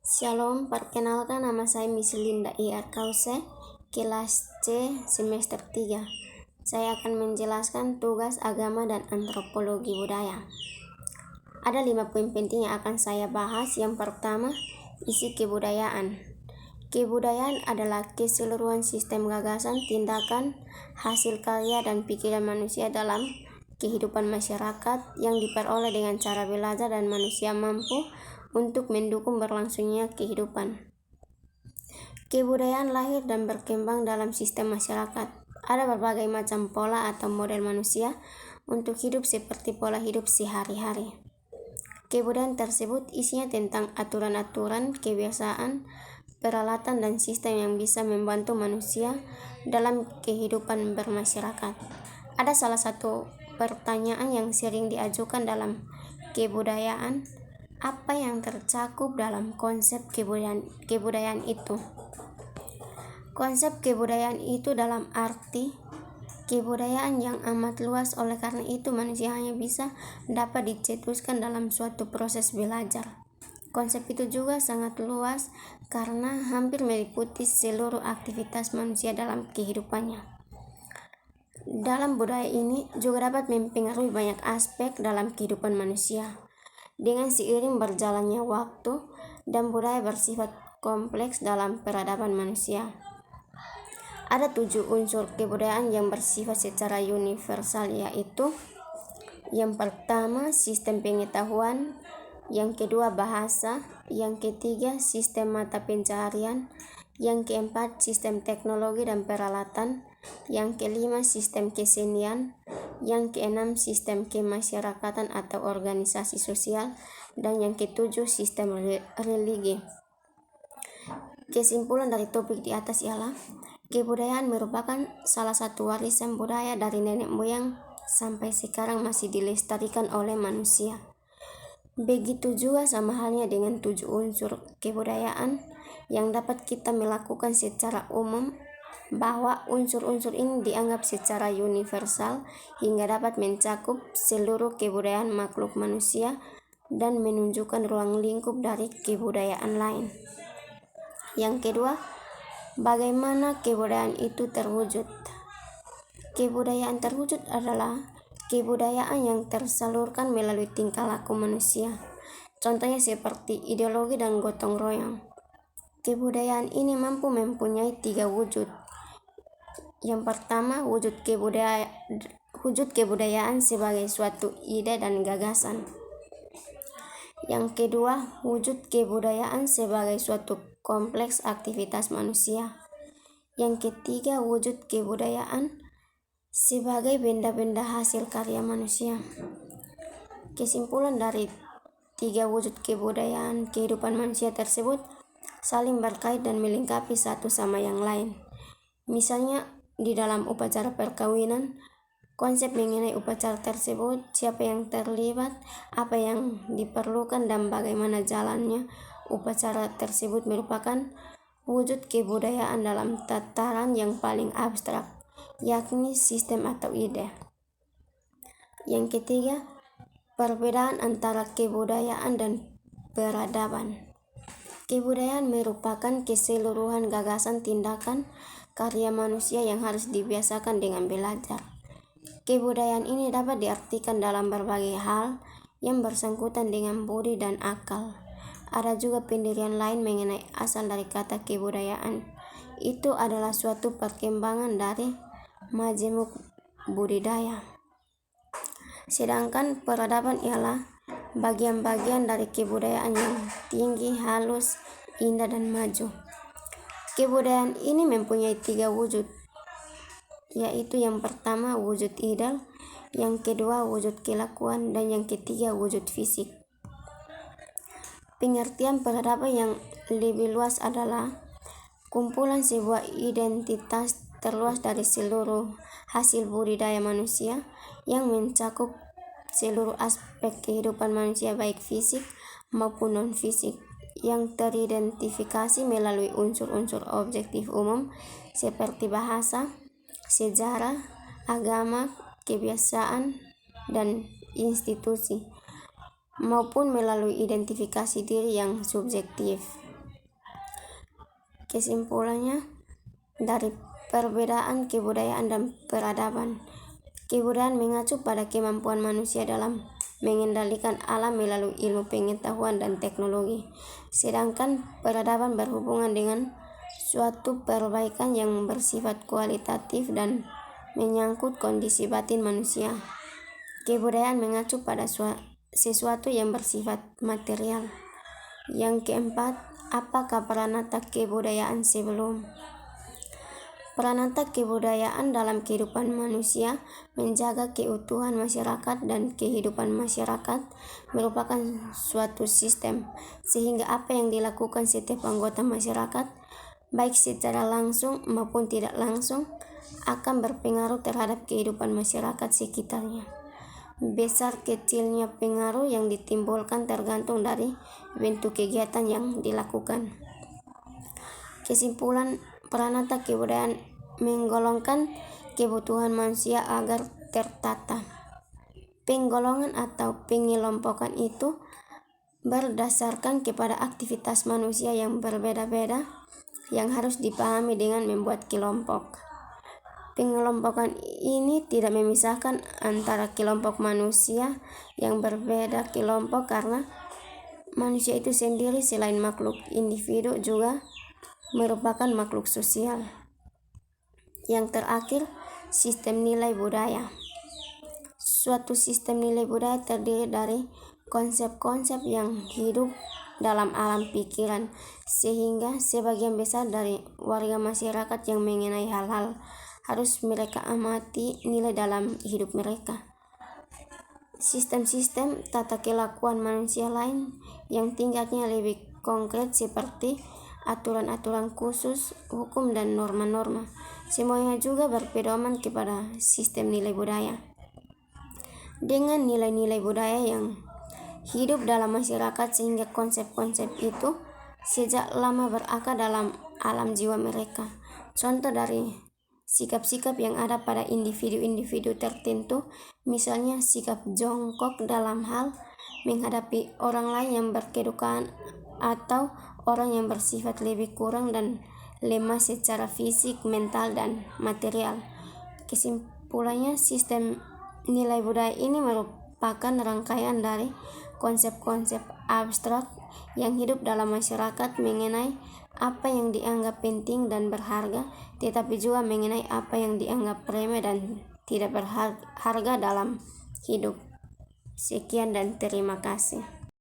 Shalom, perkenalkan nama saya Miss Linda I.R. Krause, kelas C semester 3. Saya akan menjelaskan tugas agama dan antropologi budaya. Ada 5 poin penting yang akan saya bahas. Yang pertama, isi kebudayaan. Kebudayaan adalah keseluruhan sistem gagasan, tindakan, hasil karya, dan pikiran manusia dalam kehidupan masyarakat yang diperoleh dengan cara belajar dan manusia mampu untuk mendukung berlangsungnya kehidupan. Kebudayaan lahir dan berkembang dalam sistem masyarakat. Ada berbagai macam pola atau model manusia untuk hidup seperti pola hidup sehari-hari. Kebudayaan tersebut isinya tentang aturan-aturan, kebiasaan, peralatan, dan sistem yang bisa membantu manusia dalam kehidupan bermasyarakat. Ada salah satu pertanyaan yang sering diajukan dalam kebudayaan: apa yang tercakup dalam konsep kebudayaan itu? Konsep kebudayaan itu dalam arti kebudayaan yang amat luas, oleh karena itu manusia hanya bisa dapat dicetuskan dalam suatu proses belajar. Konsep itu juga sangat luas karena hampir meliputi seluruh aktivitas manusia dalam kehidupannya. Dalam budaya ini juga dapat mempengaruhi banyak aspek dalam kehidupan manusia. Dengan seiring berjalannya waktu dan budaya bersifat kompleks dalam peradaban manusia. Ada 7 unsur kebudayaan yang bersifat secara universal, yaitu: yang pertama, sistem pengetahuan; yang kedua, bahasa; yang ketiga, sistem mata pencaharian; yang keempat, sistem teknologi dan peralatan; yang kelima, sistem kesenian; yang keenam, sistem kemasyarakatan atau organisasi sosial; dan yang ketujuh, sistem religi. Kesimpulan dari topik di atas ialah kebudayaan merupakan salah satu warisan budaya dari nenek moyang sampai sekarang masih dilestarikan oleh manusia. Begitu juga sama halnya dengan 7 unsur kebudayaan yang dapat kita melakukan secara umum, bahwa unsur-unsur ini dianggap secara universal hingga dapat mencakup seluruh kebudayaan makhluk manusia dan menunjukkan ruang lingkup dari kebudayaan lain. Yang kedua, bagaimana kebudayaan itu terwujud? Kebudayaan terwujud adalah kebudayaan yang tersalurkan melalui tingkah laku manusia. Contohnya seperti ideologi dan gotong royong. Kebudayaan ini mampu mempunyai 3 wujud. Yang pertama, wujud kebudayaan sebagai suatu ide dan gagasan. Yang kedua, wujud kebudayaan sebagai suatu kompleks aktivitas manusia. Yang ketiga, wujud kebudayaan sebagai benda-benda hasil karya manusia. Kesimpulan dari 3 wujud kebudayaan kehidupan manusia tersebut saling berkait dan melengkapi satu sama yang lain. Misalnya, di dalam upacara perkawinan, konsep mengenai upacara tersebut, siapa yang terlibat, apa yang diperlukan, dan bagaimana jalannya upacara tersebut merupakan wujud kebudayaan dalam tataran yang paling abstrak, yakni sistem atau ide. Yang ketiga, perbedaan antara kebudayaan dan peradaban. Kebudayaan merupakan keseluruhan gagasan, tindakan, karya manusia yang harus dibiasakan dengan belajar. Kebudayaan ini dapat diartikan dalam berbagai hal yang bersangkutan dengan budi dan akal. Ada juga pendirian lain mengenai asal dari kata kebudayaan. Itu adalah suatu perkembangan dari majemuk budidaya. Sedangkan peradaban ialah bagian-bagian dari kebudayaan yang tinggi, halus, indah, dan maju. Kebudayaan ini mempunyai 3 wujud, yaitu yang pertama wujud ideal, yang kedua wujud kelakuan, dan yang ketiga wujud fisik. Pengertian peradaban yang lebih luas adalah kumpulan sebuah identitas terluas dari seluruh hasil budidaya manusia yang mencakup seluruh aspek kehidupan manusia, baik fisik maupun non-fisik, yang teridentifikasi melalui unsur-unsur objektif umum seperti bahasa, sejarah, agama, kebiasaan, dan institusi, maupun melalui identifikasi diri yang subjektif. Kesimpulannya, dari perbedaan kebudayaan dan peradaban, kebudayaan mengacu pada kemampuan manusia dalam mengendalikan alam melalui ilmu pengetahuan dan teknologi, sedangkan peradaban berhubungan dengan suatu perbaikan yang bersifat kualitatif dan menyangkut kondisi batin manusia. Kebudayaan mengacu pada sesuatu yang bersifat material. Yang keempat, apakah peranata kebudayaan sebelum? Peranata kebudayaan dalam kehidupan manusia menjaga keutuhan masyarakat dan kehidupan masyarakat merupakan suatu sistem, sehingga apa yang dilakukan setiap anggota masyarakat, baik secara langsung maupun tidak langsung, akan berpengaruh terhadap kehidupan masyarakat sekitarnya. Besar kecilnya pengaruh yang ditimbulkan tergantung dari bentuk kegiatan yang dilakukan. Kesimpulan, peranata kebudayaan menggolongkan kebutuhan manusia agar tertata. Penggolongan atau pengelompokan itu berdasarkan kepada aktivitas manusia yang berbeda-beda yang harus dipahami dengan membuat kelompok. Pengelompokan ini tidak memisahkan antara kelompok manusia yang berbeda kelompok karena manusia itu sendiri selain makhluk individu juga merupakan makhluk sosial. Yang terakhir, sistem nilai budaya. Suatu sistem nilai budaya terdiri dari konsep-konsep yang hidup dalam alam pikiran, sehingga sebagian besar dari warga masyarakat yang mengenai hal-hal harus mereka amati nilai dalam hidup mereka. Sistem-sistem tata kelakuan manusia lain yang tingkatnya lebih konkret seperti aturan-aturan khusus, hukum dan norma-norma, semuanya juga berpedoman kepada sistem nilai budaya. Dengan nilai-nilai budaya yang hidup dalam masyarakat sehingga konsep-konsep itu sejak lama berakar dalam alam jiwa mereka. Contoh dari sikap-sikap yang ada pada individu-individu tertentu, misalnya sikap jongkok dalam hal menghadapi orang lain yang berkedukaan atau orang yang bersifat lebih kurang dan lemah secara fisik, mental, dan material. Kesimpulannya, sistem nilai budaya ini merupakan rangkaian dari konsep-konsep abstrak yang hidup dalam masyarakat mengenai apa yang dianggap penting dan berharga, tetapi juga mengenai apa yang dianggap remeh dan tidak berharga dalam hidup. Sekian dan terima kasih.